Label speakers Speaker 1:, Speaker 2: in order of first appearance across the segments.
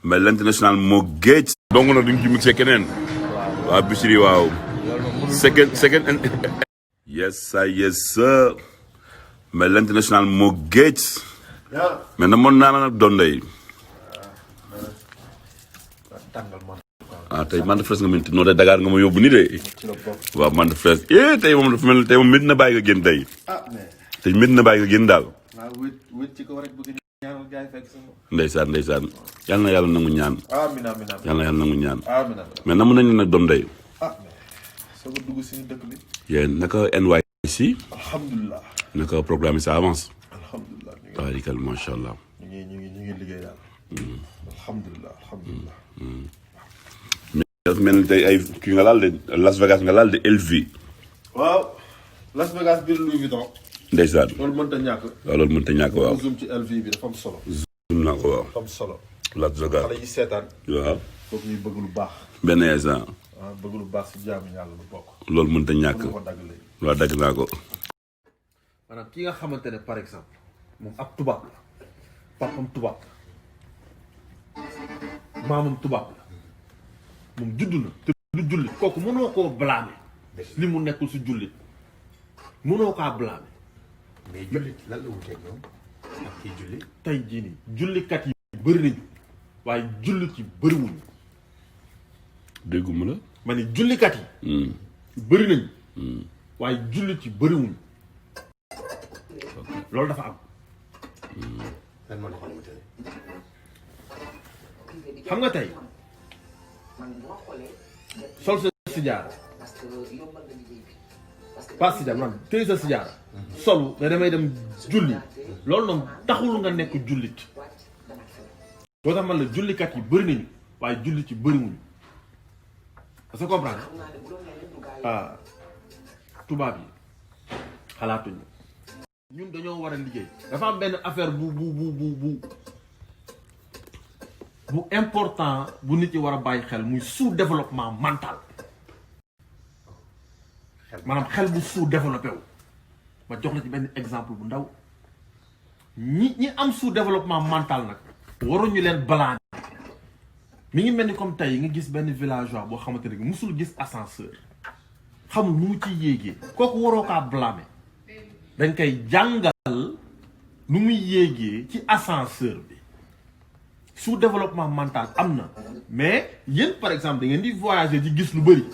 Speaker 1: mais l'international moo géej. donc nag duñ ci mixé keneen. waaw Bichri waaw. second. yes sir. mais l'international moo géej. mais na mën naa la nag doon day. tey mante fraise nga mën non de Dakar nga ma yóbbu ni de. waaw mante fraise tey moom dafa mel tey moom mit na bàyyi nga génn tey. tey mit na bàyyi nga génn daal. ndeysaan yal na yàlla nangu ñaan.
Speaker 2: amiin
Speaker 1: yal na yàlla nangu ñaan. mais na mën nañu nag doon day.
Speaker 2: soo ko dugg suñu dëkk bi.
Speaker 1: yéen naka NYC.
Speaker 2: alhamdulilah.
Speaker 1: naka programme yi ça avance.
Speaker 2: alhamdulilah.
Speaker 1: tabarikal macha allah.
Speaker 2: ñu ngi liggéey daal. alhamdulilah.
Speaker 1: dafa mel ni tey ay kii nga laal de Las Vegas nga laal de LV.
Speaker 2: waaw Las Vegas biir Louis Vuitton.
Speaker 1: ndeysaan.
Speaker 2: loolu mënta ñàkk.
Speaker 1: waaw loolu mënta ñàkk waaw.
Speaker 2: zoom ci LV bi dafa am solo.
Speaker 1: zoom naa ko waaw.
Speaker 2: dafa am solo.
Speaker 1: Las Vegas.
Speaker 2: xale yi seetaan.
Speaker 1: waaw.
Speaker 2: foog ñuy bëgg lu baax.
Speaker 1: benn instant.
Speaker 2: bëgg lu baax si jaamu yàlla lu bokk.
Speaker 1: loolu mënta ñàkk.
Speaker 2: ko dagg léegi.
Speaker 1: waaw dagg naa ko.
Speaker 2: maanaam ki nga xamante ne par exemple moom ab tubaab la papam tubaab la maamam tubaab la moom judd na te du jullit kooku mënoo koo blâmer li mu nekkul si jullit mënoo kaa blâmer.
Speaker 3: mais jullit lan la wuteeg ñoom ak kii jullit.
Speaker 2: tey jii nii jullikat yi bëri nañu waaye jullit yi bëriwuñu.
Speaker 1: dégguma la.
Speaker 2: ma ne jullikat yi. bëri nañu. waaye jullit yi bëriwuñu. loolu dafa am.
Speaker 3: lan moo tax mu tëddee.
Speaker 2: xam nga tey sol sa sijaara pas sijaara man tey sa sijaara solu nga damay dem julli loolu noonu taxul nga nekk jullit boo tax man la jullikat yi bëri nañu waaye jullit yi bëriwuñu parce que comprendre tubaab yi xalaatuñu ñun dañoo war a liggéey dafa am benn affaire bu important bu nit yi war a bàyyi xel muy sous-développement mental maanaam xel bu sous-développé wu ma jox la ci benn exemple bu ndaw ñi am sous-développement mental nag waruñu leen blâmer mi ngi mel ni comme tey nga gis benn villageois boo xamante ne musul gis ascenseur xamul nu mu ciy yéegee kooku waroo kaa blâmer dañ koy jàngal nu muy yéegee ci ascenseur bi sous-développement mental am na mais yéen par exemple da ngeen di voyager di gis lu bëri.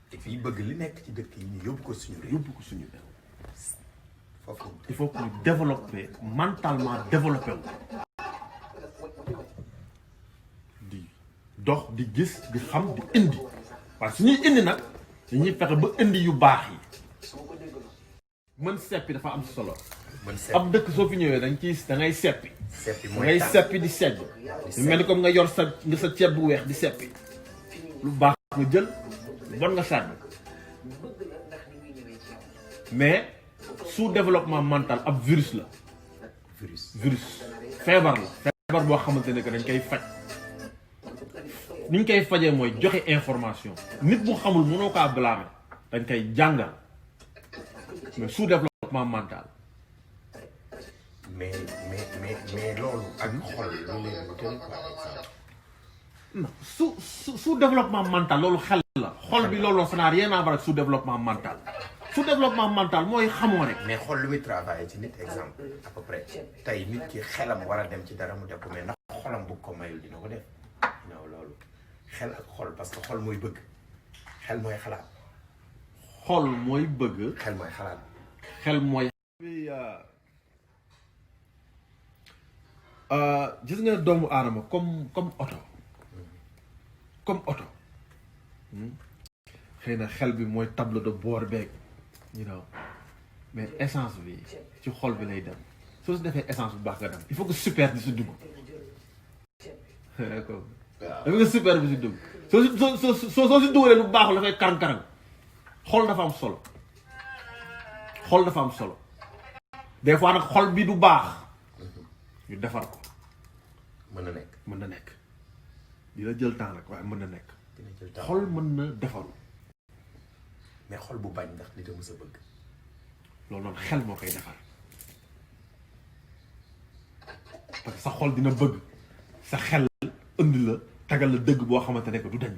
Speaker 3: te fii bëgg li nekk ci dëkk yi ñu yóbbu ko suñu réew. foofu
Speaker 2: il faut que ñu développer mentalement développé wu. di dox di gis di xam di indi waaye su ñuy indi nag dañuy fexe ba indi yu baax yi. mën seppi dafa am solo. ab dëkk soo fi ñëwee da ngay seppi. ngay seppi di segg. lu mel ni comme nga yor sa ceeb bu weex di seppi. lu baax nga jël lu bon nga sànni. mais sous-développement mental ab virus la. virus feebar la. feebar boo xamante ne que dañ koy faj. ni ñu koy fajee mooy joxe information. nit bu xamul mënoo kaa blâmer dañ koy jàngal. mais sous-développement mental.
Speaker 3: mais loolu ak xol lu leen wutale quoi exemple.
Speaker 2: non sous-développement mental loolu xel la xol bi loolu ça n'a rien à voir ak sous-développement mental. sous-développement mental mooy xamoo rek.
Speaker 3: mais xol lu muy travailler ci nit exemple à peu près tey nit ki xelam war a dem ci dara mu def ko mais ndax xolam bu ko mayul dina ko def non loolu xel ak xol parce que xol mooy bëgg xel mooy xalaat.
Speaker 2: xol mooy bëgg.
Speaker 3: xel mooy xalaat.
Speaker 2: xel mooy. gis nga doomu aadama comme oto. comme oto. xëy na xel bi mooy tableau de bord beeg mais essence bi ci xol bi lay dem soo si defee essence bu baax nga dem il faut que super di si dugg. d'accord dafa nga super bi si dugg soo si dugalee lu baaxul dafay karang-karang. xol dafa am solo xol dafa am solo des fois nag xol bi du baax ñu defar ko.
Speaker 3: mën na nekk
Speaker 2: mën na nekk dina jël temps nag waaye mën na nekk.
Speaker 3: dina jël temps
Speaker 2: xol mën na defaru.
Speaker 3: mais xol bu bañ ndax nit a mës a bëgg.
Speaker 2: loolu noonu xel moo koy defar parce que sa xol dina bëgg sa xel indi la tagal la dëgg boo xamante ne que du dañ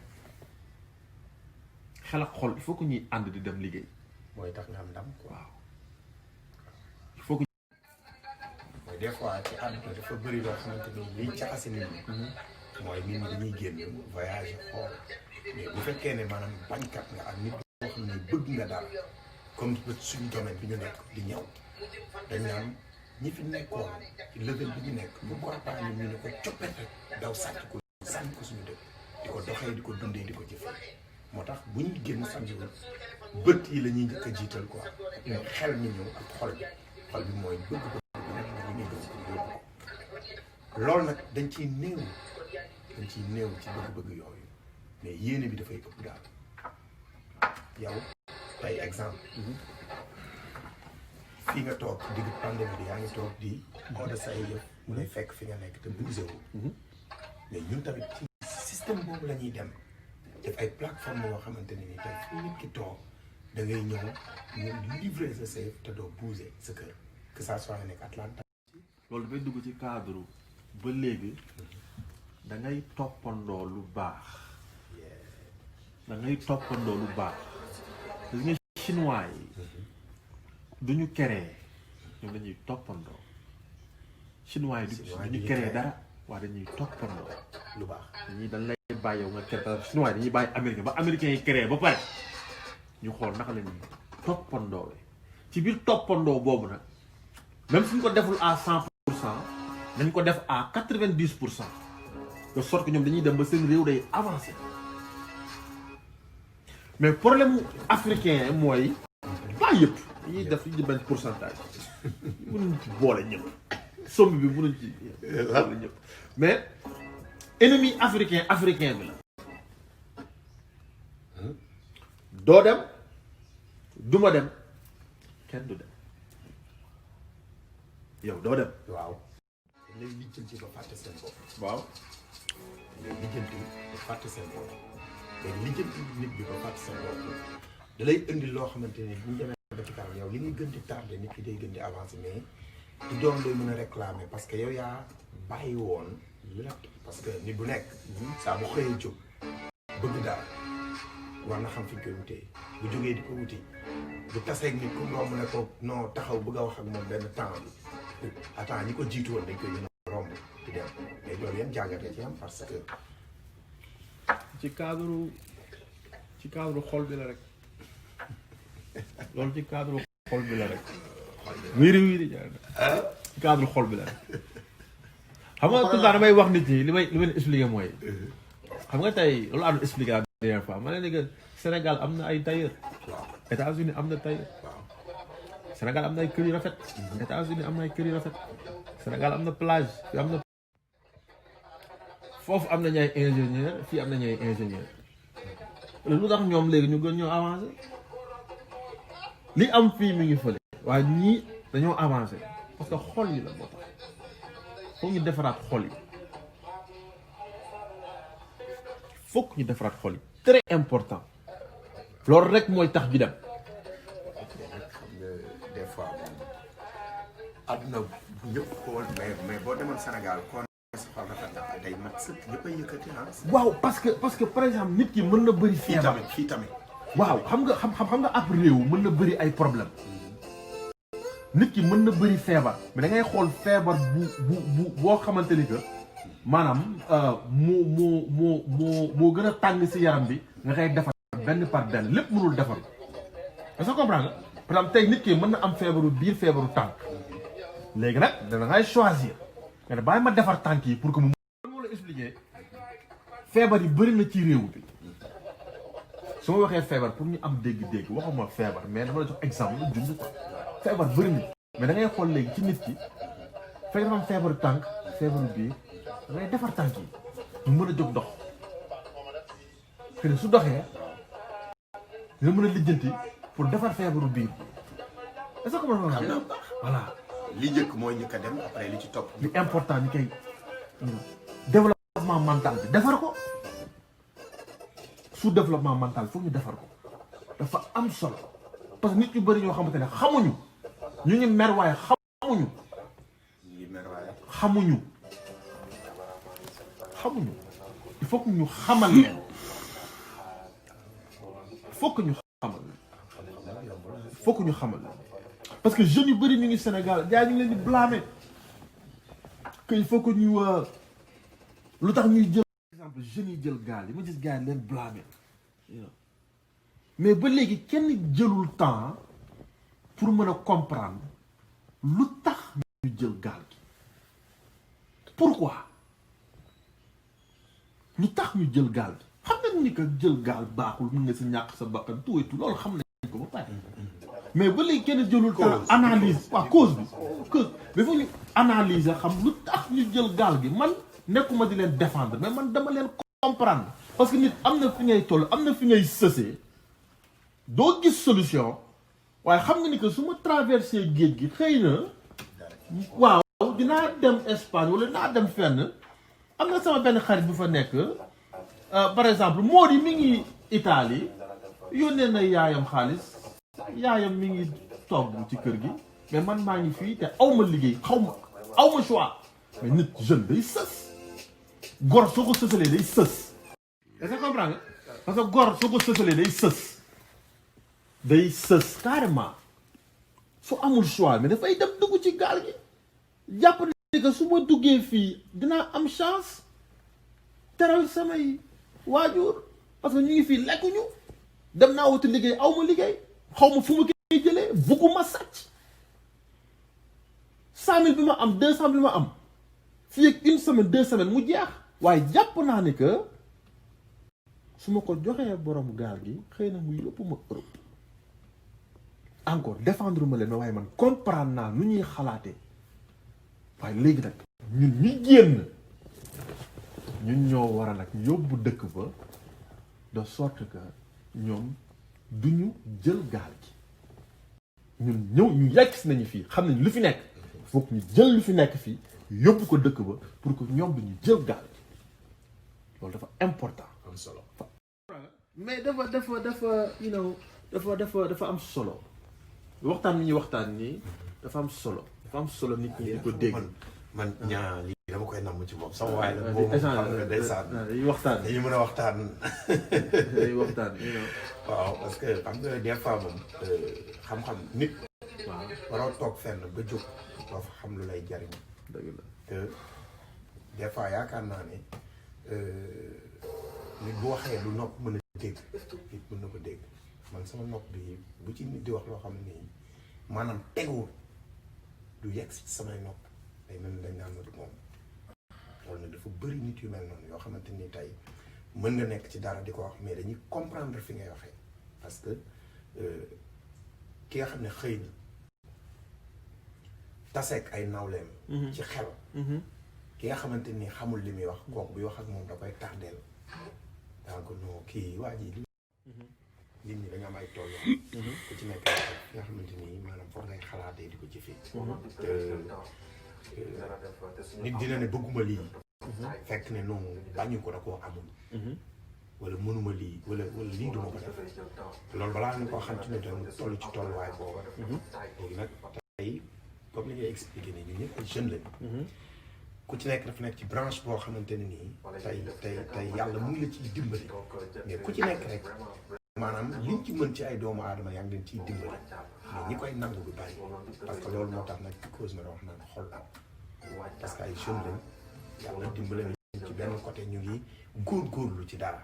Speaker 2: xel ak xol il faut que ñuy ànd di dem liggéey.
Speaker 3: mooy tax nga am ndam quoi.
Speaker 2: waaw il faut que.
Speaker 3: mooy des fois ci àdduna dafa bëri loo xamante ni liy caxase nit ñi. mooy nit ñi dañuy génn voyage xool mais bu fekkee ne maanaam bañkat nga ak nit boo xam ne bëgg nga dara comme suñu domaine bi ñu nekk di ñëw dañ naan ñi fi nekkoon ci level bi ñu nekk pourquoi pas ñun ñu ne ko coppet rek daw sànni ko suñu dëkk di ko doxee di ko dundee di ko jëfee moo tax bu ñu génn samediwul bët yi la ñuy njëkk a jiital quoi xel mi ñëw ak xol bi mooy bëgg ko li ñuy bëgg ko yóbbu ko loolu nag dañ ciy néew ci bëgg-bëgg yooyu mais yéene bi dafay ëpp daal yow tey exemple fii nga toog digg pandémie bi yaa ngi toog di xool say yëf mu lay fekk fi nga nekk te bougé wu mais ñun tamit ci système boobu la ñuy dem def ay plateforme yoo xamante ne ni tey fu nit ki toog da ngay ñëw ñu livrer sa safe te doo bougé sa kër que ça soit nga nekk Atlanta.
Speaker 2: loolu dafay dugg ci cadre ba léegi da ngay toppandoo lu baax gis nga chinois yi duñu créer ñoom dañuy toppandoo chinois yi duñu créer dara waaye dañuy toppandoo
Speaker 3: lu baax
Speaker 2: dañ lay bàyyi yow nga créer chinois yi dañuy bàyyi américain ba américains yi créer ba pare ñu xool naka la ñuy toppandoo ci biir toppandoo boobu nag même suñ ko deful à 100% nañ ko def à 90%. de sorte que ñoom dañuy dem ba seen réew day avancé mais problème africain mooy pas yëpp dañuy def ci benn pourcentage mënuñ ci boole ñëpp somme bi mënuñ ci boole ñëpp mais ennemi africain bi la doo dem duma dem kenn du dem yow doo dem
Speaker 3: waaw dañ lay lijjanti ba fàtte seen bopp
Speaker 2: waaw
Speaker 3: léegi lijjanti ba fàtte seen bopp léegi lijjanti nit bi ba fàtte seen bopp da lay indi loo xamante ne bu ñu demee ba ci kanam yow li ngay gën di tardé nit ki day gën di avancé mais du doon looy mën a réclamer parce que yow yaa bàyyi woon lépp parce que nit bu nekk saa bu xëyee jóg bëgg daal war na xam fi ñu koy wutee bu jógee di ko wuti bu taseeg nit ku romb ne ko non taxaw bëgg a wax ak moom benn temps bi attends ñi ko jiitu woon dañ koy gën a romb di dem mais loolu yan jàngatee ci am parce que
Speaker 2: ci cadre xol bi la rek loolu ci cadre xol bi la rek wiiri ci cadre xol bi la rek xam nga tout le temps damay wax nit ñi li may expliqué mooy xam nga tey loolu am na expliqué la dernière fois ma ne léegi Sénégal am na ay tailleur États-Unis am na tailleur Sénégal am na ay kër yu rafet États-Unis am na ay kër yu rafet Sénégal am na plage fii am na foofu am nañu ay ingénieur fii am nañu ay ingénieur lu tax ñoom léegi ñu gën ñoo avancé li am fii mi ngi fële waaye ñii dañoo avancé parce que xol yi la moo tax foog ñu defaraat xol yi foog ñu defaraat xol yi très important loolu rek mooy tax ji dem
Speaker 3: xam nga des fois àdduna bu ñëpp xool mais boo demoon Sénégal kon sa xol rafet na day mat sëkk ñëpp a yëkkati
Speaker 2: waaw parce que par exemple nit ki mën na bëri feebar
Speaker 3: fii tamit
Speaker 2: waaw xam nga ab réew mën na bëri ay problème nit ki mën na bëri feebar mais da ngay xool feebar bu boo xamante ni que maanaam moo gën a tàng si yaram bi nga koy defar benn par benn lépp mënul defar est-ce que comprends nga par exemple tey nit ki mën na am feebaru biir feebaru tànk léegi nag da ngay choisir nga ne bàyyi ma defar tànk yi pour que mu moo la expliquer feebar yi bëri na ci réew bi su ma waxee feebar pour ñu am dégg-dégg waxuma feebar mais dama la jox exemple la jund quoi feebar bëri na mais da ngay xool léegi ci nit ki fekk dafa am feebaru tànk feebaru biir da ngay defar tànk yi mu mën a jóg dox xëy na su doxee dina mën a lijjanti pour defar feebaru biir est-ce que mën nga voilà
Speaker 3: li njëkk mooy njëkk a dem après li ci topp
Speaker 2: li important ni koy développement mental bi defar ko sous développement mental foog ñu defar ko dafa am solo parce que nit ñu bëri ñoo xamante ne xamuñu ñu ngi mer waaye xamuñu xamuñu il faut que ñu xamal leen il faut que ñu xamal leen il faut que ñu xamal leen parce que jeunes yu bëri ñu ngi Sénégal gars ñu ngi leen di blâmer que il faut que ñu lu tax ñuy jël exemple jeunes yi jël gaal yi ma gis gars yi leen blâmer mais ba léegi kenn jëlul temps pour mën a comprendre lu tax ñu jël gaal gi pourquoi lu tax ñu jël gaal gi xam nañ ni que jël gaal baaxul mën nga si ñàkk sa bakkan tout et tout loolu xam nañ ko ba pare mais ba léegi kenn jëlul temps analyse waaw cause bi mais faut ñu analyser xam lu tax ñu jël gaal gi man nekkuma di leen défendre mais man dama leen comprendre parce que nit am na fi ngay toll am na fi ngay sësee doo gis solution waaye xam nga ni que su ma traversé géej gi xëy na waaw dinaa dem Espagne wala dinaa dem fenn am na sama benn xarit bu fa nekk par exemple Mody mi ngi Italie yónnee na yaayam xaalis yaayam mi ngi togg ci kër gi mais man maa ngi fii te aw ma liggéey aw ma choix mais nit jeune day sës gor soo ko sësalee day sës est-ce que comprends nga parce que gor soo ko sësalee day sës carrément su amul choix mais dafay dem dugg ci gaal gi jàpp ne que su ma duggee fii dinaa am chance teral samay waajur parce que ñu ngi fii lekkuñu dem naa wuti liggéey aw ma liggéey xaw ma fu ma koy jëlee bugguma sàcc 100 000 bi ma am 200 000 bi ma am fii ak une semaine 2 semaines mu jeex waaye jàpp naa ne que su ma ko joxee borom gaal gi xëy na mu yóbbu ma Europe encore défendre ma leen waaye man comprendre naa nu ñuy xalaatee waaye léegi nag ñun ñi génn ñun ñoo war a nag yóbbu dëkk ba de sorte que ñoom duñu jël gaal gi ñun ñu yegg si nañu fii xam nañ lu fi nekk foog ñu jël lu fi nekk fii yóbbu ko dëkk ba pour que ñoom duñu jël gaal gi loolu dafa important am solo mais dafa am solo waxtaan mi ñuy waxtaan nii dafa am solo nit ñi di ko dégg
Speaker 3: man ñaa lii dama koy namm ci moom sama waay la boobu xam nga ndeysaan
Speaker 2: dañuy waxtaan
Speaker 3: dañu mën a waxtaan
Speaker 2: dañuy waxtaan
Speaker 3: waaw parce que xam nga des fois moom xam-xam nit
Speaker 2: waaw
Speaker 3: waroo toog fenn ba jóg doo fa xam lu lay jariñ
Speaker 2: dëgg la
Speaker 3: te des fois yaakaar naa ne nit bu waxee lu nopp mën a dégg nit mën na ko dégg man sama nopp bi bu ci nit di wax loo xam ne nii maanaam teguwul du yegg si samay nopp day mel ni dañ naan ma du moom loolu nag dafa bëri nit yu mel noonu yoo xamante ni tey mën nga nekk ci dara di ko wax mais dañuy comprendre fi ngay waxee parce que ki nga xam ne xëy na taseek ay nawleem ci xel ki nga xamante ni xamul li muy wax kooku buy wax ak moom da koy tardeel donc non kii waa ji nit ñi dañu am ay tool ku ci nekk nga xamante ni maanaam foog ngay xalaatee di ko jëfee nit dina ne bëgguma lii fekk ne non bañu ko da koo amul wala mënuma lii wala lii duma ko def loolu balaa ñu koo xam ci ne doon toll ci tolluwaay boobu léegi nag tey comme li ngay expliqué nii ñun ñëpp ay jeunes lañu ku ci nekk dafa nekk ci branche boo xamante ne nii tey yàlla mu ngi la ciy dimbali mais ku ci nekk rek maanaam liñ ci mën ci ay doomu aadama yaa ngi leen ciy dimbali mais ñi koy nangu du bari parce que loolu moo tax nag cause ma la wax naan xol am parce que ay jeunes lañ yàlla dimbali na ci benn côté ñu ngi góorgóorlu ci dara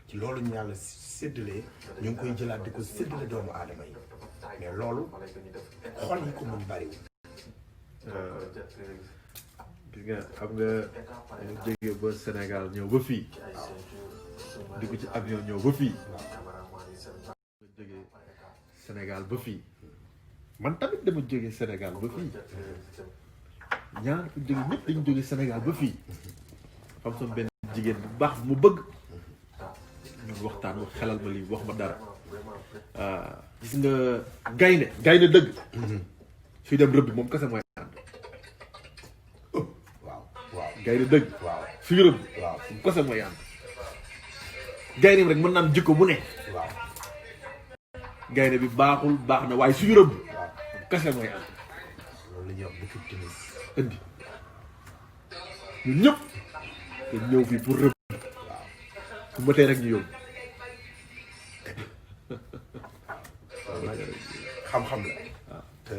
Speaker 3: ci loolu ñu yàlla séddalee ñu ngi koy jëlaat di ko séddale doomu aadama yi mais loolu xol yi ko mën bariwul
Speaker 2: gis nga xam nga dañu jógee ba Sénégal ñëw ba fii dugg ci avion ñëw ba fii nga jógee Sénégal ba fii man tamit dama jógee Sénégal ba fii ñaar ko jóge ñëpp dañu jógee Sénégal ba fii xam sama benn jigéen bu baax mu bëgg ñun waxtaan mu xelal ma lii wax ma dara gis nga gaynde dëgg suy dem rëbb moom kese mooy ànd gaynde dëgg suy rëbb moom kese mooy ànd gaynde bi rek mën naa am jikko bu ne gaynde bi baaxul baax na waaye suy rëbb moom kese mooy ànd
Speaker 3: loolu la ñuy wax bukki timis
Speaker 2: indi ñun ñëpp te ñëw fii pour rëbb su mëtee rek ñu yóbbu
Speaker 3: xam-xam la te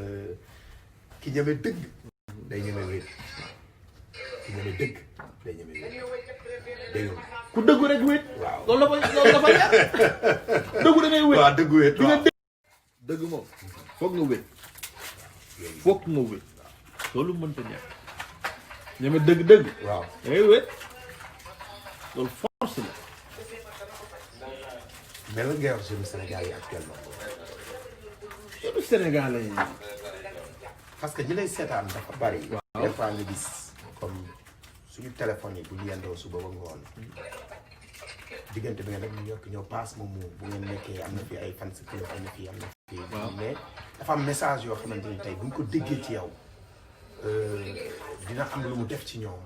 Speaker 3: ki ñeme dëgg day ñeme wéet ki ñeme dëgg day ñeme wéet dégg nga
Speaker 2: ku dëggu rek wéet
Speaker 3: waaw
Speaker 2: loolu la fay yar dëggu da ngay wéet
Speaker 3: waaw dëgg wéet
Speaker 2: di nga dëgg moom foog nga wéet loolu mënta ñàkk ñeme dëgg
Speaker 3: waaw
Speaker 2: da ngay wéet loolu force la
Speaker 3: mais lan ngay wax jeune Sénégal yi actuellement
Speaker 2: yoonu Sénégalais yi
Speaker 3: parce que ñi lay seetaan dafa bari des fois nga gis comme suñu téléphone yi bu ñu yendoo suba ba ngoon diggante bi nga dem New York ñëw paas moom bu ngeen nekkee am na fi ay fans club am na fi mais dafa am message yoo xamante ni tey buñ ko déggee ci yow dina am lu mu def ci ñoom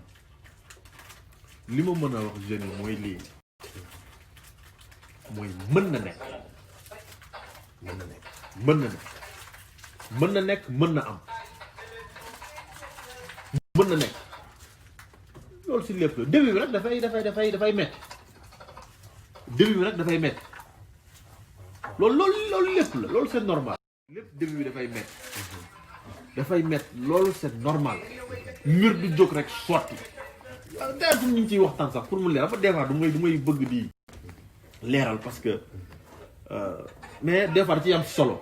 Speaker 2: li ma mën a wax jeunes yi mooy lii mooy mën na nekk
Speaker 3: mën na nekk
Speaker 2: mën na nekk mën na am mën na nekk loolu si lépp la début bi rek dafay metti début bi rek dafay metti loolu lépp la loolu c'est normal lépp début bi dafay metti loolu c'est normal mbir du jóg rek sotti daa ñu ngi ciy waxtaan sax pour mu leeral ba des fois du may bëgg di leeral parce que mais des fois da ciy am solo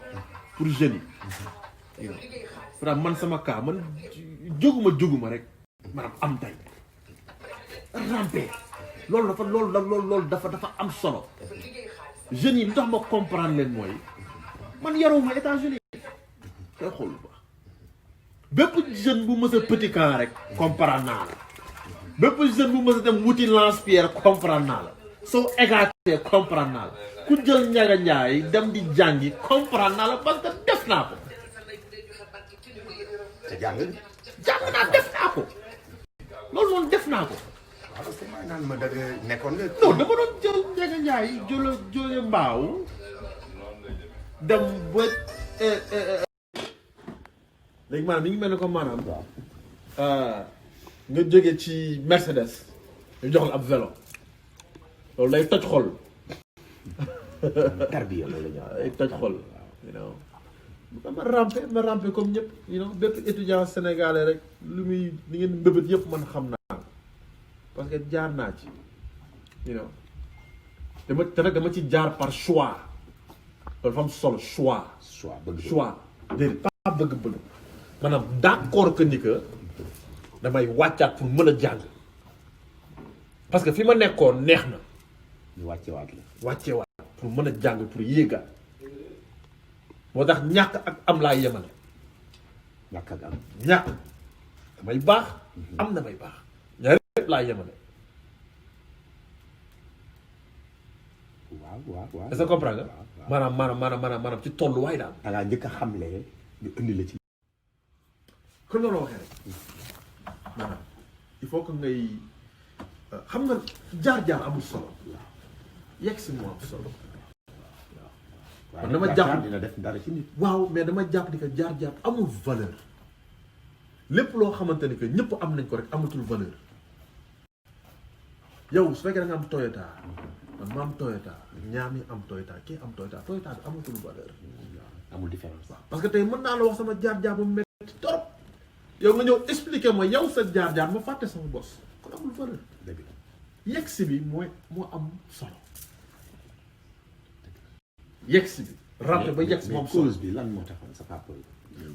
Speaker 2: pour jeunes yi man sama cas man jóguma rek maanaam am tey rampe loolu dafa am solo jeunes yi lu tax ma comprendre leen mooy man yaruma États-Unis koy xool bu baax bépp jeune bu mës a petit camp rek comprendre naa la bépp jeune bu mës a dem wuti lance-pierre comprendre naa la soo écarté comprendre naa la ku jël Njaga Njaay dem di jàngi comprendre naa la parce que def naa ko
Speaker 3: te jàng
Speaker 2: naa def naa ko loolu noonu def naa ko
Speaker 3: waaw parce que maa naan ma dëgg nekkoon nga
Speaker 2: non dama doon jël Njaga Njaay jóge mbaaw dem ba léegi maanaam mi ngi mel ni comme maanaam nga jóge ci Mercedes ñu jox la ab vélo loolu day toj xol
Speaker 3: tarbiya loolu la
Speaker 2: day toj xol you know ma rampe comme ñëpp you know bépp étudiant sénégalais rek lu muy li ngeen mbébét yëpp man xam naa parce que jaar naa ci you know te nag dama ci jaar par choix loolu dafa am solo choix déedéet pas bëgg-bëgg maanaam d'accord que ni que damay wàccaat pour mën a jàng parce que fi ma nekkoon neex na
Speaker 3: ñu wàccewaat
Speaker 2: pour mën a jàng pour yéegaat moo tax ñàkk ak am laa yemale
Speaker 3: ñàkk ak am
Speaker 2: ñàkk damay baax am damay baax ñaari lépp laa yemale
Speaker 3: waaw
Speaker 2: est-ce que comprendre nga maanaam ci tolluwaay daal
Speaker 3: da ngaa njëkk a xamle ñu indi la ci
Speaker 2: kon loolu waxee rek maanaam il faut que ngay xam nga jaar-jaar amul solo yegg si moo am solo man dama jàpp
Speaker 3: dina def dara ci nit
Speaker 2: waaw mais dama jàpp ni que jaar-jaar amul valeur lépp loo xamante ni que ñëpp am nañ ko rek amatul valeur yow su fekkee da nga am Toyota man ma am Toyota ñaami am Toyota kii am Toyota bi amatul valeur
Speaker 3: amul différence
Speaker 2: parce que tey mën naa la wax sama jaar-jaar bu metti torop yow nga ñëw expliquer ma yow sa jaar-jaar ma fàtte sama bos kon amul valeur
Speaker 3: dëgg
Speaker 2: yegg si bi moo am solo yegg si bi rampe ba yegg si moom solo
Speaker 3: cause bi lan moo taxoon sa papa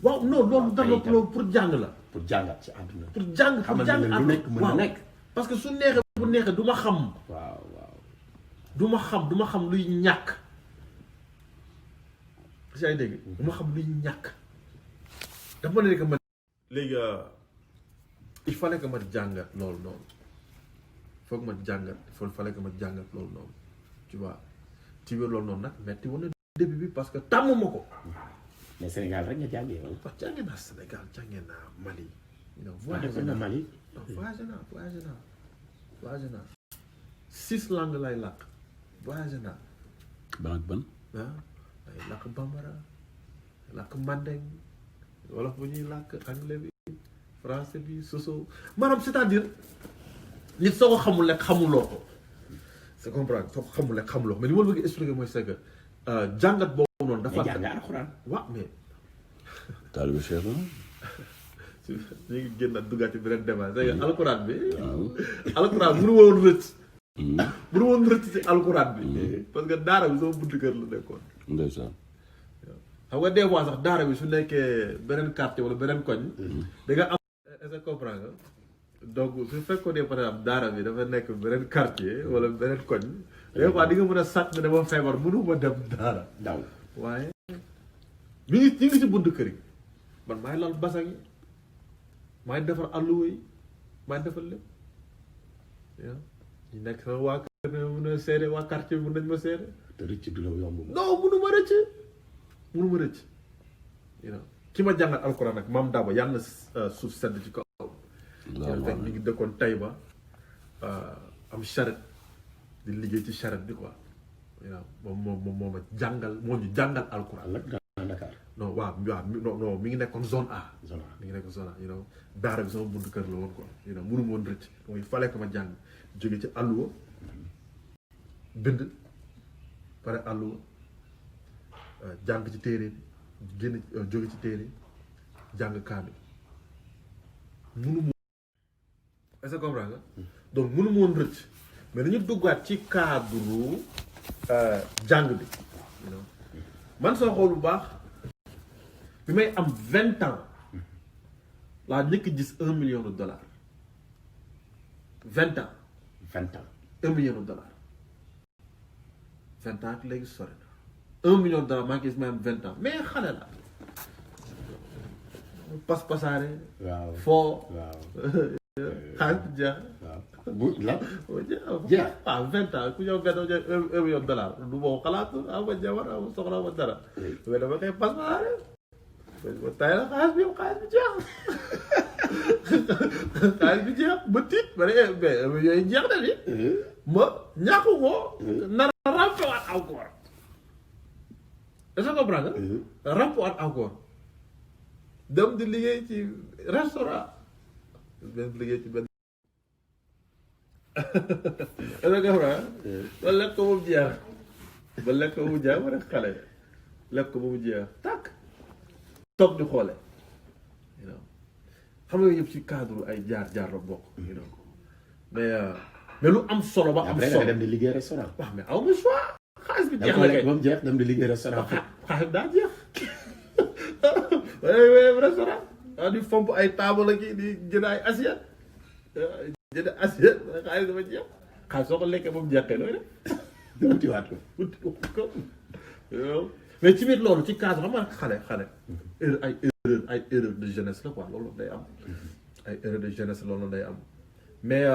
Speaker 2: waaw non loolu dara loolu pour jàng la
Speaker 3: pour jàngat ci àdduna
Speaker 2: pour jàng
Speaker 3: lu nekk mën na nekk
Speaker 2: parce que su neexee bu neexee du ma xam
Speaker 3: waaw
Speaker 2: du ma xam luy ñàkk si ay dégg du ma xam luy ñàkk dafa ma ne que man léegi il fallait que ma jàngat loolu noonu foog ma jàngat il fallait que ma jàngat loolu noonu tu vois ci biir loolu noonu nag metti woon na début bi parce que tàmm ma ko
Speaker 3: mais Sénégal rek nga jàngee wala
Speaker 2: wax jàngee naa Sénégal jàngee naa Mali
Speaker 3: voyagé na Mali
Speaker 2: voyagé naa 6 langues lay làkk voyagé naa
Speaker 1: ban ak ban
Speaker 2: ay làkk bambara làkk mandeng wolof bu ñuy làkk anglais bi français bi soso maanaam c'est-à-dire nit soo ko xamul rek xamuloo ko c'est comprendre soo ko xamul rek xamuloo ko mais li ma la bëgg expliquer mooy c'est que jàngat boobu noonu dafa
Speaker 3: jàng alxuraan
Speaker 2: waaw mais
Speaker 1: taalibe Cheikh la.
Speaker 2: ñu ngi génn duggaat ci beneen débat c'est que alxuraan bi alxuraan mënu woon rëcc mënu woon rëcc ci alxuraan bi parce que daara bi sama buntu kër la nekkoon
Speaker 1: ndeysaan.
Speaker 2: xam nga des fois sax daara bi su nekkee beneen quartier wala beneen koñ da nga am est-ce que comprendre nga donc su fekkoon ne par exemple daara bi dafa nekk beneen quartier wala beneen koñ des fois di nga mën a sàcc ne dama feebar mënu ma dem daara
Speaker 3: daw
Speaker 2: waaye ñi ngi ci buntu kër yi man maay lal basang yi maay defar alluwa yi maay defar lépp waaw ñu nekk sama waa kër ne mën a seede waa quartier bi mën nañ ma seede
Speaker 3: te rëcc du la yomb
Speaker 2: non mënu ma rëcc ki ma jàngal alxuraan nag maam Daba yàlla na suuf sedd ci kaw fekk ñu ngi dëkkoon Taïba am charrette di liggéey ci charrette bi quoi moom moo ma jàngal moo ñu jàngal alxuraan
Speaker 3: Dakar
Speaker 2: non waaw non mi ngi nekkoon zone A
Speaker 3: zone A
Speaker 2: mi ngi nekkoon zone A daara bi sama buntu kër la woon quoi mënu ma woon rëcc donc il fallait que ma jàng jóge ci àlluwa bind pare àlluwa jàng ci téere bi génn jóge ci téere jàng kaamil mënu ma est-ce que comprends nga donc mënu ma woon rëcc mais dañu duggaat ci cadre jàng bi man soo xool bu baax bi may am 20 ans laa njëkk gis $1 million 20 ans
Speaker 3: 20 ans
Speaker 2: $1 million 20 ans léegi sori na $1 million maa ngi gis may am 20 ans mais xale la pas-pasaare
Speaker 3: waaw
Speaker 2: foo
Speaker 3: waaw
Speaker 2: xaalis bi jeex
Speaker 3: waaw bu la
Speaker 2: jeex waaw 20 ans ku ñëw benn $1 million du boo xalaat am ma jabar am soxla ma dara mais dama koy pas-pasaare ba tay la xaalis bi jeex xaalis bi jeex ba tiit ba ne mais yooyu jeex na ni ma ñàkk ko nar a rampewaat encore est-ce que comprends nga rampewaat encore dem di liggéey ci restaurant benn liggéey ci benn est-ce que comprends ba lekk ko ba mu jeex ma rek xale lekk ko ba mu jeex tàkk toog di xoole xam nga yëpp ci cadre ay jaar la bokk mais lu am solo ba am solo
Speaker 3: dem di liggéey restaurant
Speaker 2: waaw mais aw ma choix xaalis bi jeex na kay
Speaker 3: ba mu jeex dem di liggéey restaurant
Speaker 2: xaalis daa jeex waaye restaurant di fomp ay table ak di jënd ay assiette xaalis dafa jeex xaalis soo ko lekkee ba mu jeexee looy def
Speaker 3: wutiwaat ko
Speaker 2: mais ci biir loolu ci cadre xam nga xale ay erreur de jeunesse la quoi loolu day am ay erreur de jeunesse loolu day am mais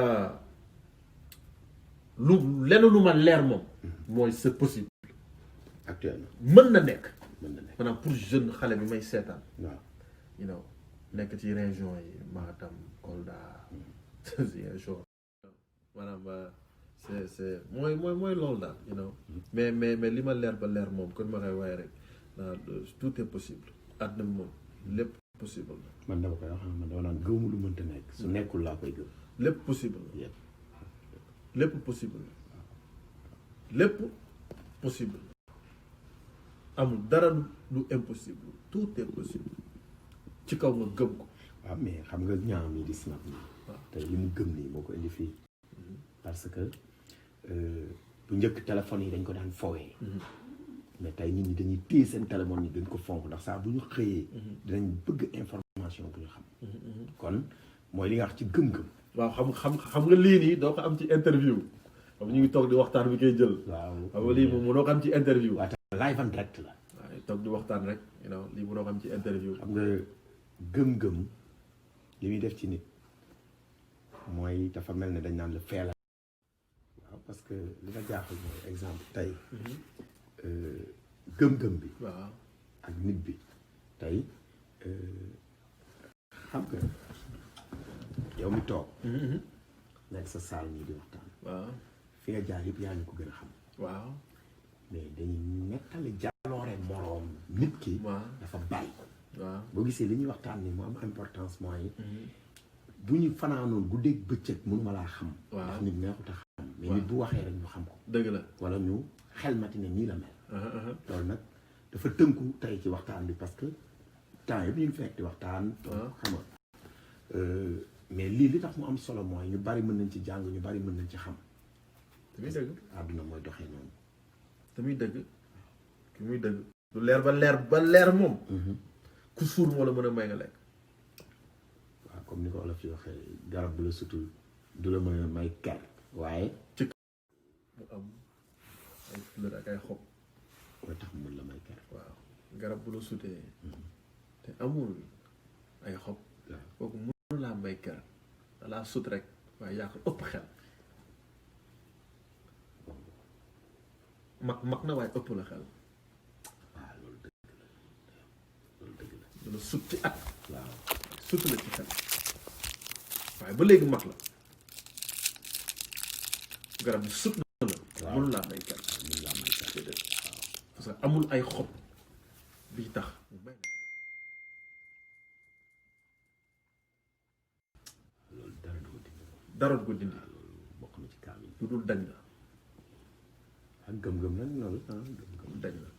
Speaker 2: lenn lu ma leer moom mooy c'est possible
Speaker 3: actuellement
Speaker 2: mën na nekk maanaam pour jeune xale bi may seetaan
Speaker 3: waaw
Speaker 2: nekk ci région yi Matam Kolda Ziguinchor maanaam c'est mooy loolu daal mais li ma leer ba leer moom kon ma koy waaye rek tout est possible àdduna bi moom lépp possible la
Speaker 3: man dama koy wax man dama naan gëwmu lu mënta nekk su nekkul laa koy gëm
Speaker 2: lépp possible la lépp possible la lépp possible amul dara lu impossible tout est possible ci kaw nga gëm ko
Speaker 3: waaw mais xam nga ñaam yi di snap nii te li mu gëm nii moo ko indi fii parce que bu njëkk téléphone yi dañ ko daan fowee mais tey nit ñi dañuy téye seen téléphone yi dañ ko fonk ndax saa bu ñu xëyee dinañ bëgg information bu ñu xam kon mooy li nga wax ci gëm-gëm
Speaker 2: waaw xam nga lii nii doo ko am ci interview xam ñu ngi toog di waxtaan bi koy jël
Speaker 3: waaw
Speaker 2: xam nga lii moom mënoo ko am ci interview
Speaker 3: waaw live en direct la
Speaker 2: waaw toog di waxtaan rek lii mënoo ko am ci interview
Speaker 3: xam nga gëm-gëm li muy def ci nit mooy dafa mel ne dañ naan la feela waaw parce que li ma jaaxal mooy exemple tey gëm-gëm bi
Speaker 2: waaw
Speaker 3: ak nit bi tey xam nga yow mi toog nekk sa saal nii di waxtaan
Speaker 2: waaw
Speaker 3: fi nga jaar yëpp yaa ñu ko gën a xam
Speaker 2: waaw
Speaker 3: mais dañuy nettali jaloore moroom nit ki
Speaker 2: waaw
Speaker 3: dafa bari
Speaker 2: waaw
Speaker 3: boo gisee li ñuy waxtaan ni mu am importance mooy bu ñu fanaanoon guddeeg bëccëg mënuma laa xam.
Speaker 2: waaw
Speaker 3: ndax nit neexut a xam. mais nit bu waxee rek ñu xam ko.
Speaker 2: dëgg la
Speaker 3: wala ñu xelmati ne nii la mel. loolu nag dafa tënku tey ci waxtaan bi parce que temps yëpp ñu ngi fekk di waxtaan. xam nga mais lii li tax mu am solo mooy ñu bari mën nañ ci jàng ñu bari mën nañ ci xam.
Speaker 2: tamit dëgg
Speaker 3: àdduna mooy doxee noonu.
Speaker 2: tamit dëgg ki muy dëgg lu leer ba leer moom ku suur moo la mën a may nga lekk.
Speaker 3: waaw comme ni ko olof yi waxee garab bu la sutul du la mën a may ker waaye
Speaker 2: mu am ay fleur ak ay xob
Speaker 3: mooy tax mu mën la may ker.
Speaker 2: waaw garab bu la sutee te amul ay xob kooku mënu laa may ker dalaa sut rek waaye yaa ko ëpp xel mag na waaye ëpp la xel.
Speaker 3: waaw loolu dëgg la
Speaker 2: dana sut ci at
Speaker 3: waaw
Speaker 2: sut la ci xel waaye ba léegi mag la garab bi sut na la mënu laa may ker
Speaker 3: mën laa may ker
Speaker 2: déedéet parce que amul ay xob bii tax mu may
Speaker 3: loolu dara du ko dindi.
Speaker 2: dara du ko dindi
Speaker 3: loolu bokk na ci kaam yi.
Speaker 2: lu dul dañ la
Speaker 3: ak gëm-gëm nag loolu
Speaker 2: gëm dañ la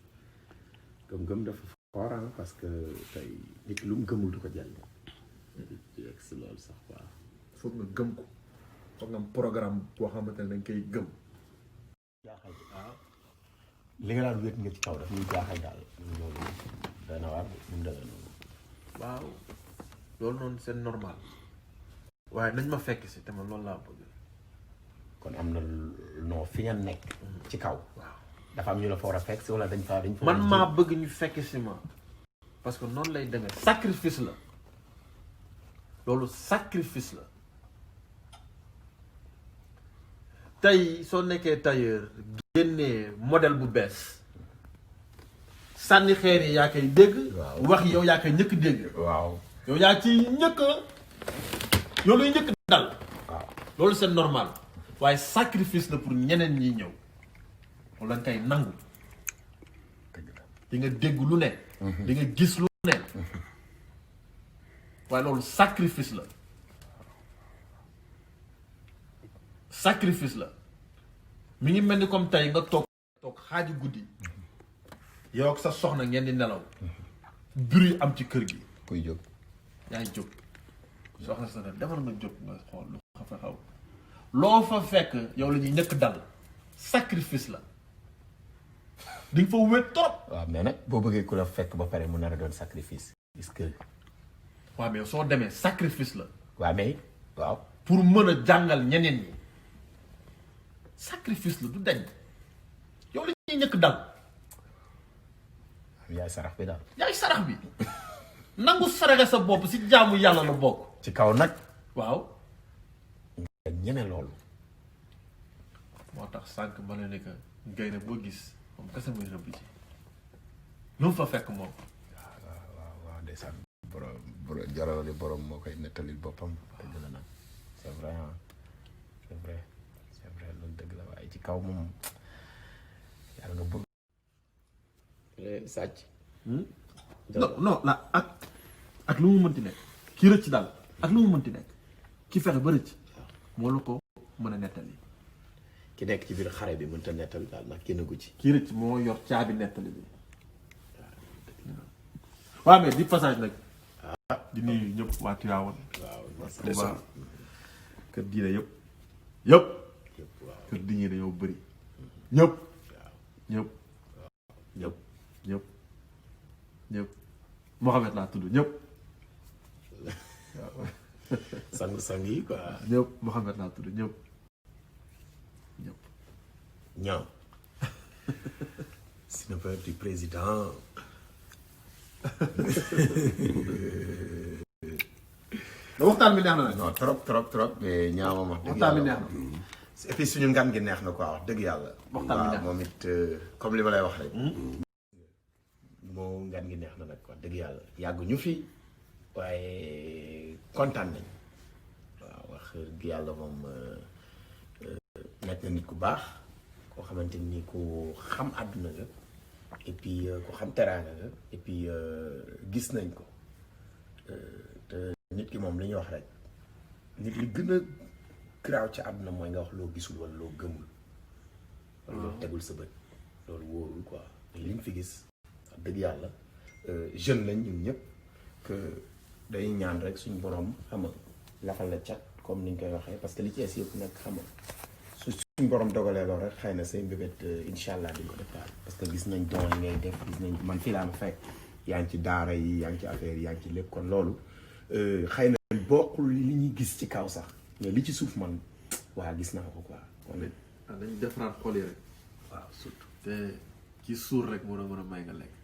Speaker 3: gëm-gëm dafa fort parce que tey nit lu mu gëmul du ko jël yegg si loolu sax waaw.
Speaker 2: foog nga gëm ko foog nga am programme boo xamante ne dañ koy gëm.
Speaker 3: jaaxal waaw li nga daan wéet nga ci kaw daf ñuy jaaxal daal loolu dana waar mu demee noonu.
Speaker 2: waaw loolu noonu c'est normal waaye nañ ma fekk si te man loolu laa bëgg.
Speaker 3: kon am na non fi nga nekk. ci kaw.
Speaker 2: waaw
Speaker 3: dafa am ñu la fa war a fekk si wala dañ fa
Speaker 2: man maa bëgg ñu fekk si ma parce que noonu lay demee sacrifice la loolu sacrifice la tey soo nekkee tailleur génnee modèle bu bees sànni xeer yi yaa koy dégg.
Speaker 3: waaw
Speaker 2: wax yow yaa koy njëkk dégg.
Speaker 3: waaw
Speaker 2: yow yaa ci njëkk yow luy njëkk dal.
Speaker 3: waaw
Speaker 2: loolu c'est normal waaye sacrifice la pour ñeneen ñi ñëw wala nga koy nangu di nga dégg lu ne. di nga gis lu ne waaye loolu sacrifice la sacrifice la mi ngi mel ni comme tey nga toog xaaju guddi yow ak sa soxna ngeen di nelaw bruit am ci kër gi
Speaker 3: kuy jóg
Speaker 2: yaay jóg soxna sa ne demal nga jóg nga xool lu fa xaw loo fa fekk yow la ñuy ñëkk dal sacrifice la di nga fa wéet trop.
Speaker 3: waaw mais nag boo bëggee ku la fekk ba pare mu nar a doon sacrifice est-ce que
Speaker 2: waaw mais soo demee sacrifice la
Speaker 3: waaw mais waaw
Speaker 2: pour mën a jàngal ñeneen ñi sacrifice la du dañ yow la ñuy ñëkk dal
Speaker 3: yaay sarax bi daal
Speaker 2: yaay sarax bi nangu saraga sa bopp si jaamu yàlla la bokk.
Speaker 3: ci kaw nag
Speaker 2: waaw
Speaker 3: nga ñeme loolu
Speaker 2: moo tax sànq ma ne ne que gaynde boo gis moom kese muy rëbb ci lu mu fa fekk moom.
Speaker 3: waaw ndeysaan borom jarawali borom moo koy nettalil boppam dëgg la nag c'est vrai c'est vrai loolu dëgg la waaye ci kaw moom yàlla nga bëgg sàcc
Speaker 2: non la ak lu mu mënti nekk ki rëcc daal ak lu mu mënti nekk ki fexe ba rëcc moo la ko mën a nettali.
Speaker 3: ki nekk ci biir xare bi mënta nettali daal ndax génn gu ci
Speaker 2: ki rëcc moo yor caabi nettali bi waaw mais di passage nag di nuyu ñëpp waa Tivaouane waaw kër diine yëpp kër diine dañoo bëri ñëpp Mohamed laa tudd ñëpp
Speaker 3: sang yi quoi
Speaker 2: ñëpp Mohamed laa tudd ñëpp
Speaker 3: ñaaw si ne peut du président
Speaker 2: waxtaan bi neex na nag.
Speaker 3: non trop mais ñaaw ma wax dëgg
Speaker 2: waxtaan bi
Speaker 3: yàlla
Speaker 2: neex na.
Speaker 3: et puis suñu ngan gi neex na quoi wax dëgg yàlla
Speaker 2: waxtaan bi neex na
Speaker 3: moom it comme li ma lay wax rek moo ngan gi neex na nag wax dëgg yàlla yàgg ñu fi waaye kontaan nañ waaw wax dëgg yàlla moom nekk na nit ku baax koo xamante ni ku xam àdduna nga et puis ku xam teraanga nga et puis gis nañ ko te nit ki moom li ñuy wax rek nit li gën a garaaw ci àdduna mooy nga wax loo gisul wala loo gëmul wala loo tegul sa bët loolu wóorul quoi mais li ñu fi gis wax dëgg yàlla jeune lañ ñun ñëpp que day ñaan rek suñu borom xam nga lafal la cat comme ni ñu koy waxee parce que li ci es yëpp nag xam nga su suñu borom dogalee loolu rek xëy na say mbébét incha allah di ko def daal parce que gis nañ don yi ngay def gis nañ man fii laa ma fekk yaa ngi ci daara yi yaa ngi ci affaire yi yaa ngi ci lépp kon loolu xëy na bokkul li ñuy gis ci kaw sax mais li ci suuf man waa gis naa ko quoi kon
Speaker 2: dañ defaraat xol yi rek
Speaker 3: waaw surtout
Speaker 2: te ci suur rek moo la mën a may nga lekk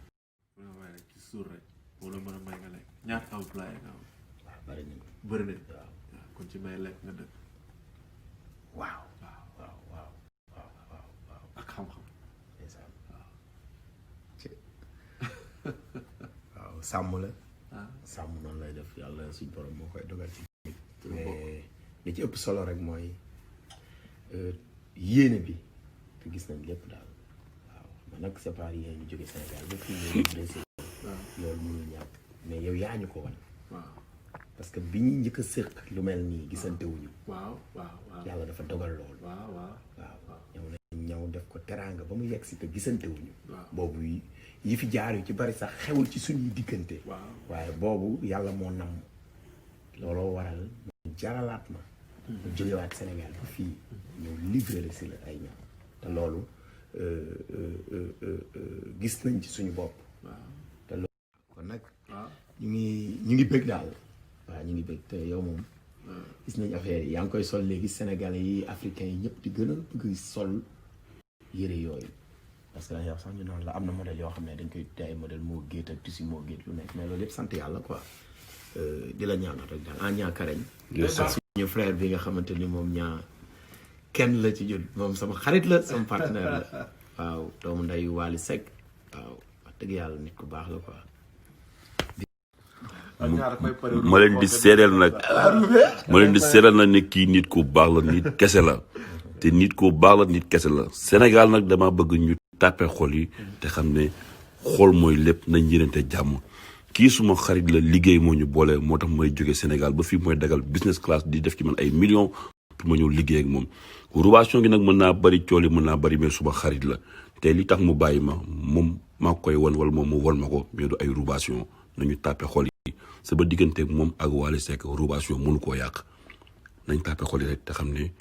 Speaker 2: mën a may rek ci suur rek moo la mën a may nga lekk ñaata employé nga am
Speaker 3: waaw bëri nañ
Speaker 2: bëri nañ
Speaker 3: waaw
Speaker 2: kon ci may lekk nga dëkk
Speaker 3: waaw waaw waaw waaw waaw waaw
Speaker 2: ak xam-xam
Speaker 3: ndeysaan waaw sàmm la sàmm noonu lay def yàlla suñ borom moo koy dogal ci mais li ci ëpp solo rek mooy yéene bi te gis nañ lépp daal waaw man nag c'est pas yéen ñu jóge Sénégal ba fii ñu Brésil loolu mënul ñàkk mais yow yaa ñu ko wan
Speaker 2: waaw
Speaker 3: parce que bi ñu njëkk a séq lu mel nii gisantewuñu
Speaker 2: waaw waaw waaw
Speaker 3: yàlla dafa dogal loolu
Speaker 2: waaw waaw
Speaker 3: waaw ñëw nañ ñëw def ko teraanga ba mu yegg si te gisantewuñu
Speaker 2: waaw
Speaker 3: boobu yi fi jaar yu ci bari sax xewul ci suñuy diggante
Speaker 2: waaw
Speaker 3: waaye boobu yàlla moo nam looloo waral mu jaralaat ma mu jógewaat Sénégal ba fii ñëw livré la si la ay ñam te loolu gis nañ ci suñu bopp te loolu kon nag ñu ngi bëgg daal waaw ñu ngi bëgg te yow moom gis nañ affaire yi yaa ngi koy sol léegi sénégalais yi africains yi ñëpp di gën a bëgg sol yëre yooyu parce que yow sax ñu naan la am na modèle yoo xam ne dañ koy tuddee ay modèle moo géet ak tissu moo géet lu nekk mais loolu yëpp sant yàlla quoi di la ñaanal rek daal ñaa kareñ suñu frère bi nga xamante ni moom ñaa kenn la ci jot moom sama xarit la sama partenaire la waaw doomu ndeyu Wally Seck waaw wax dëgg yàlla nit ku baax la quoi
Speaker 1: ma leen di seedeel nag ne kii nit ku baax la nit kese la te nit ku baax la nit kese la Sénégal nag dama bëgg ñu tàppe xol yi te xam ne xol mooy lépp nañ yénente jàmm kii suma xarit la liggéey moo ñu boole moo tax may jóge Sénégal ba fii mooy dagal business class di def ci man ay millions pour ma ñëw liggéey ak moom relation gi nag mën naa bari cooli mën naa bari mais suma xarit la te li tax mu bàyyi ma moom maa koy wan wala moom mu wan ma ko mais du ay relation nañu tàppe xol yi sa ba digganteeg moom ak Wally Seck relation mënu koo yàq nañ tàppe xol yi rek te xam ne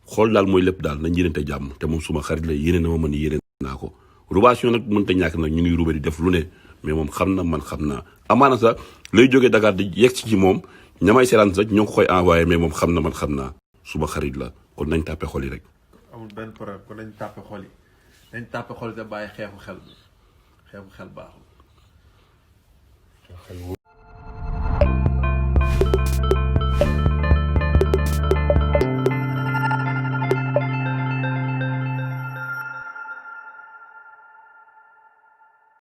Speaker 1: xool daal mooy lépp daal nañ yénente jàmm te moom suma xarit la yéene na ma mën yéene naa ko relation nag mënta ñàkk nag ñu ngi rubé di def lu ne mais moom xam na man xam naa amaana sax lay jógee Dakar di yegg ci moom ñamay seetaan sax ñoo ko koy envoyé mais moom xam na man xam naa suma xarit la kon nañ tàppe xol yi rek
Speaker 2: amul benn problème kon nañ tàppe xol yi nañ tàppe xol yi te bàyyi xeexu xel baaxul